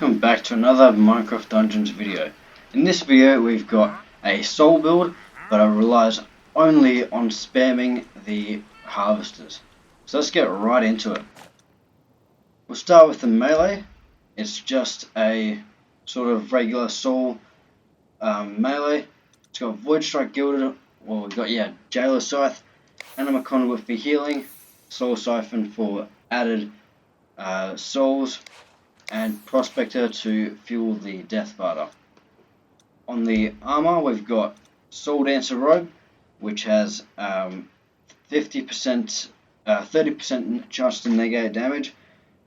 welcome back to another Minecraft Dungeons video. In this video we've got a soul build, but it relies only on spamming the harvesters. So let's get right into it. We'll start with the melee. It's just a sort of regular soul melee. It's got Void Strike Gilded, well we've got Jailer Scythe, Anima Conduit for healing, Soul Siphon for added souls, and Prospector to fuel the death Barter. On the armor we've got SoulDancer Robe, which has 30% chance to negate damage,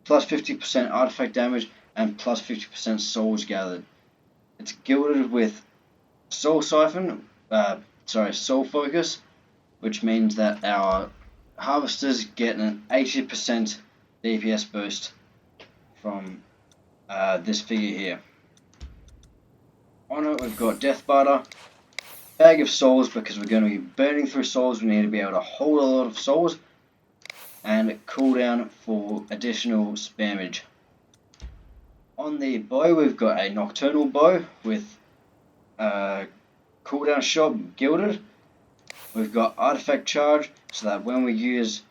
plus 50% artifact damage, and plus 50% souls gathered. It's gilded with Soul Siphon, Soul Focus, which means that our harvesters get an 80% DPS boost from this figure here. On it we've got Death Barter, Bag of Souls because we're going to be burning through souls, we need to be able to hold a lot of souls, and Cooldown for additional spammage. On the bow we've got a Nocturnal bow with Cooldown shot gilded. We've got Artifact Charge so that when we use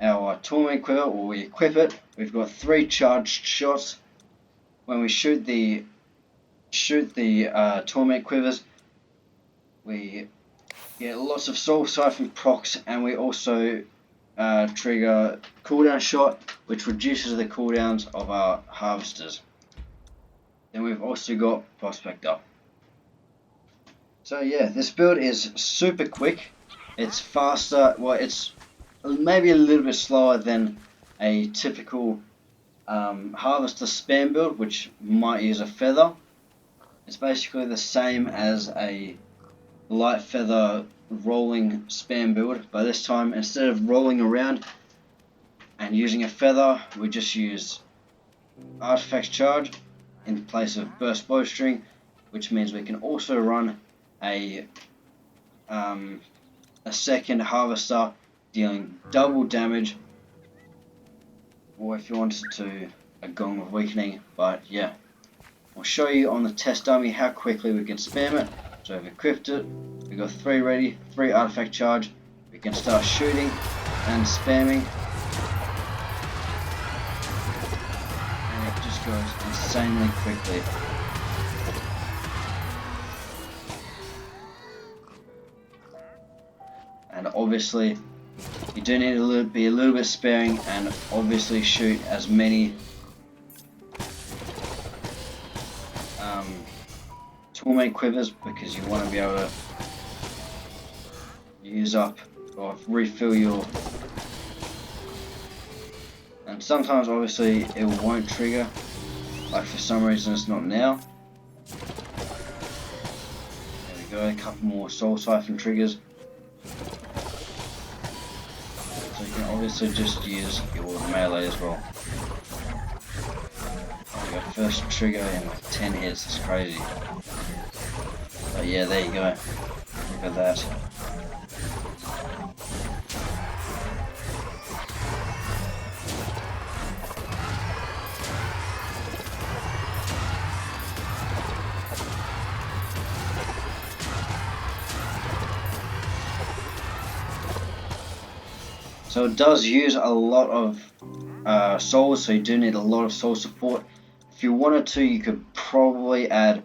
our Torment Quiver or we equip it, we've got 3 charged shots. When we shoot the Torment Quivers, we get lots of Soul Siphon procs, and we also trigger Cooldown Shot, which reduces the cooldowns of our harvesters. Then we've also got Prospector. So yeah, this build is super quick. It's faster, well it's maybe a little bit slower than a typical harvester spam build, which might use a feather. It's basically the same as a light feather rolling spam build, but this time instead of rolling around and using a feather, we just use Artifact Charge in place of Burst Bowstring, which means we can also run a second harvester dealing double damage, or if you wanted to, a Gong of Weakening. But yeah, I'll show you on the test dummy how quickly we can spam it. So I've equipped it, we've got 3 ready, 3 Artifact Charge, we can start shooting and spamming, and it just goes insanely quickly. And obviously you do need to be a little bit sparing, and obviously shoot as many Torment Quivers, because you want to be able to use up or refill your, and sometimes obviously it won't trigger, like for some reason it's not now. There we go, a couple more Soul Siphon triggers. So you can obviously just use your melee as well. We got first trigger in like 10 hits, it's crazy. But yeah, there you go. Look at that. So it does use a lot of souls, so you do need a lot of soul support. If you wanted to, you could probably add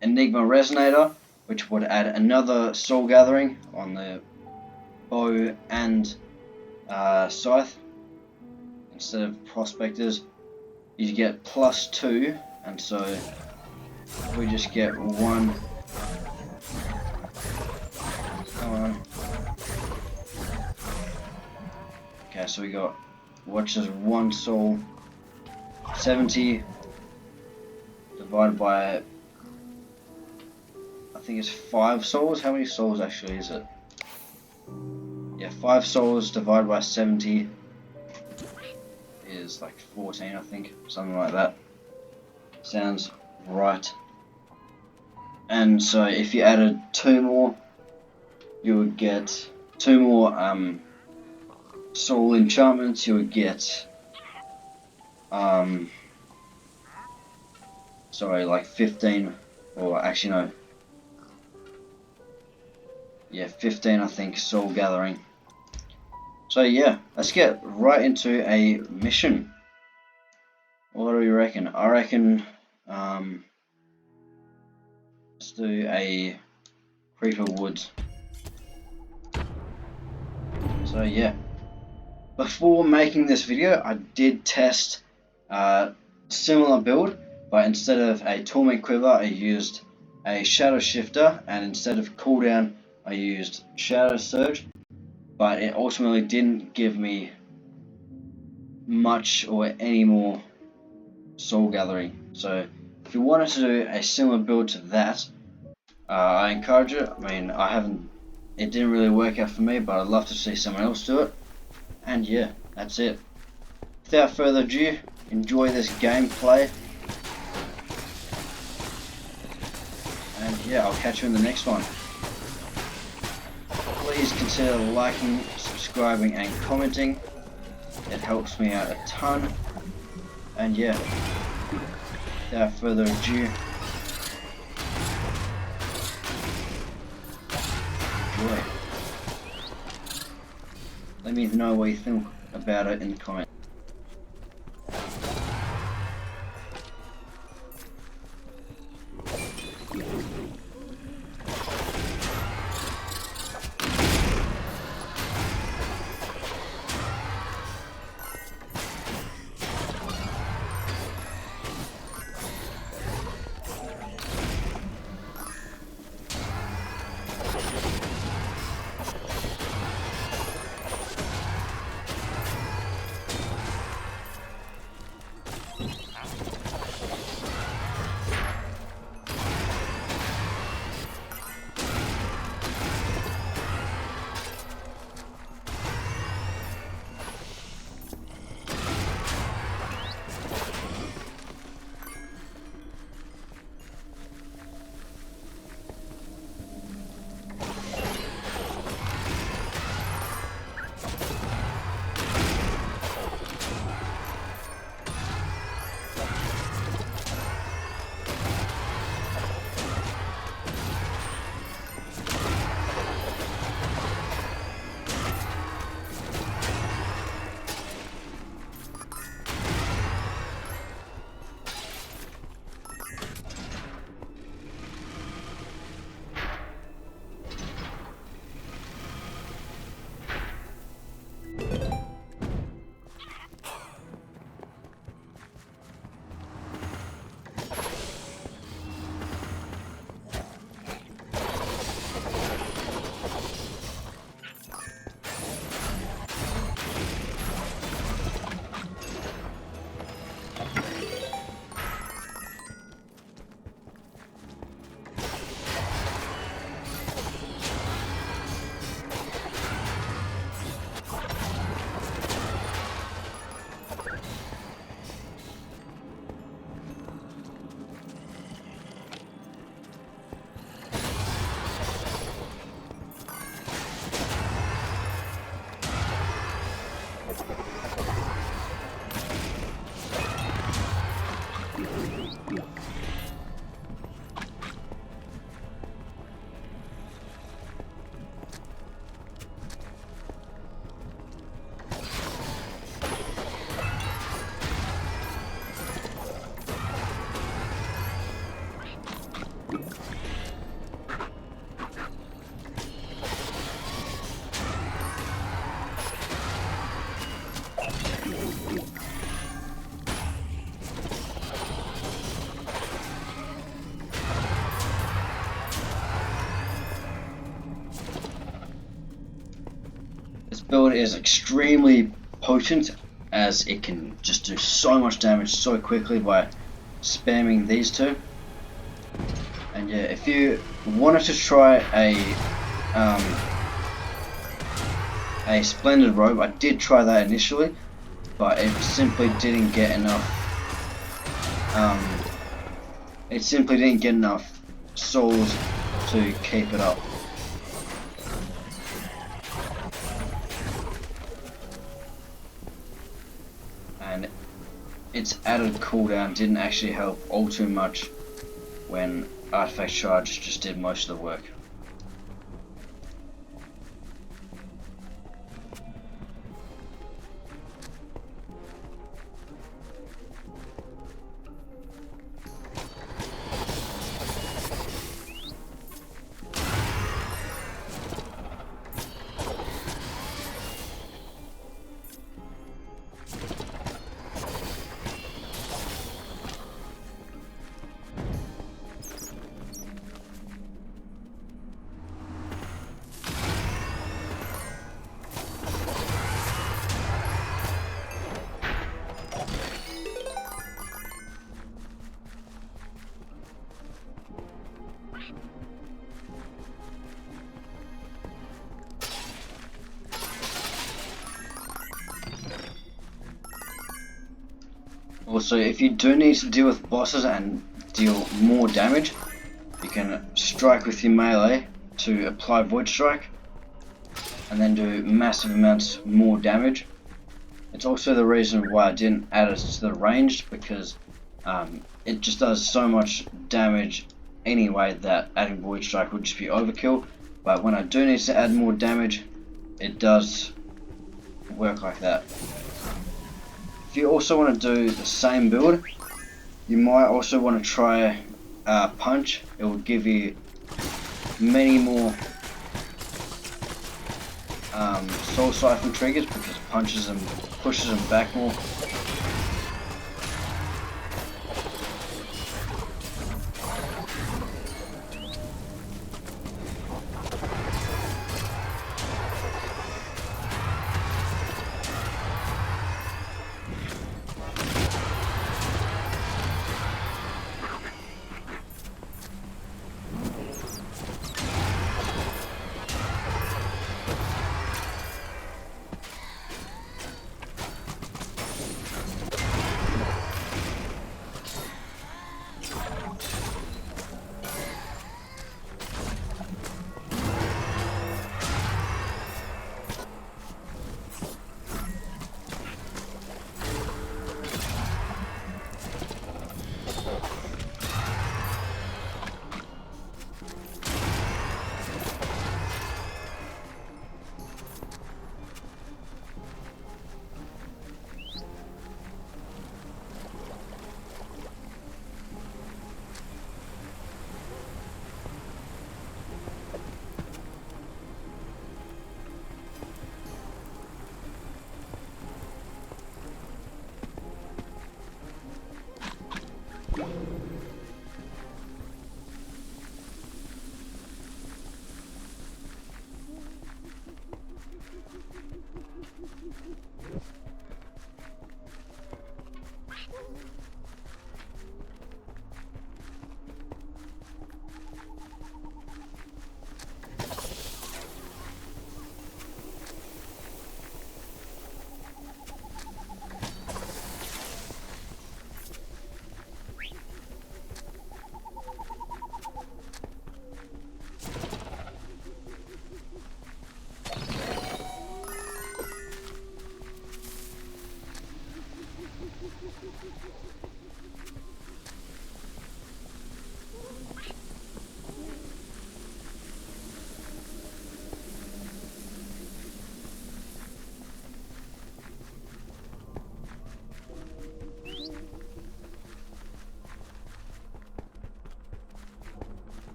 Enigma Resonator, which would add another soul gathering on the bow and scythe. Instead of Prospectors, you get +2, and so we just get 1. Come on. Okay, so we got watches 1 soul, 70 divided by, I think it's 5 souls. How many souls actually is it? Yeah, 5 souls divided by 70 is like 14, I think, something like that. Sounds right. And so if you added 2 more, you would get 2 more soul enchantments. You would get sorry, like 15, or actually no, yeah, 15 I think, soul gathering. So yeah, let's get right into a mission. What do we reckon? I reckon let's do a Creeper Woods. So yeah, before making this video I did test similar build, but instead of a Torment Quiver I used a Shadow Shifter, and instead of Cooldown I used Shadow Surge, but it ultimately didn't give me much or any more soul gathering. So if you wanted to do a similar build to that, I encourage it. I mean, it didn't really work out for me, but I'd love to see someone else do it. And yeah, that's it. Without further ado, enjoy this gameplay. And yeah, I'll catch you in the next one. Please consider liking, subscribing and commenting. It helps me out a ton. And yeah, without further ado, enjoy. Let me know what you think about it in the comments. Build is extremely potent, as it can just do so much damage so quickly by spamming these two. And yeah, if you wanted to try a Splendid Robe, I did try that initially, but it simply didn't get enough souls to keep it up. its added cooldown didn't actually help all too much when Artifact Charge just did most of the work. Also, if you do need to deal with bosses and deal more damage, you can strike with your melee to apply Void Strike and then do massive amounts more damage. It's also the reason why I didn't add it to the ranged, because it just does so much damage anyway that adding Void Strike would just be overkill. But when I do need to add more damage, it does work like that. If you also want to do the same build, you might also want to try Punch. It will give you many more Soul Siphon triggers because it punches them, pushes them back more.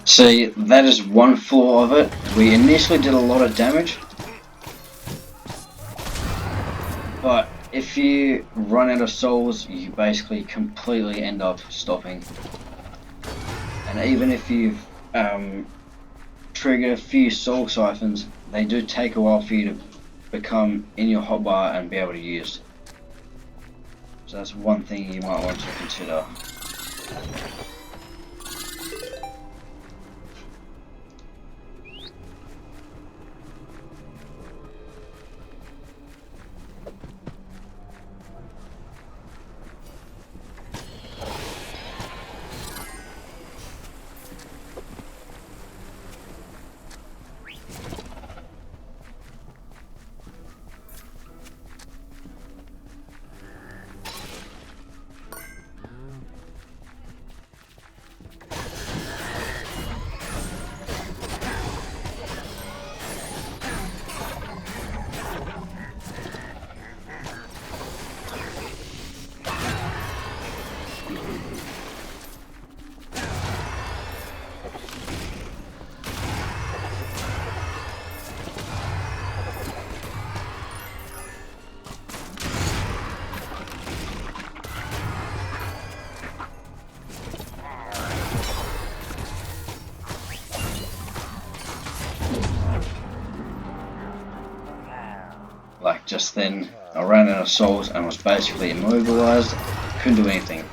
See, that is one flaw of it. We initially did a lot of damage, but if you run out of souls, you basically completely end up stopping. And even if you've triggered a few soul siphons, they do take a while for you to become in your hotbar and be able to use. So that's one thing you might want to consider. Like just then, I ran out of souls and was basically immobilized, couldn't do anything.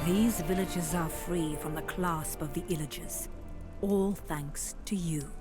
These villages are free from the clasp of the Illagers, all thanks to you.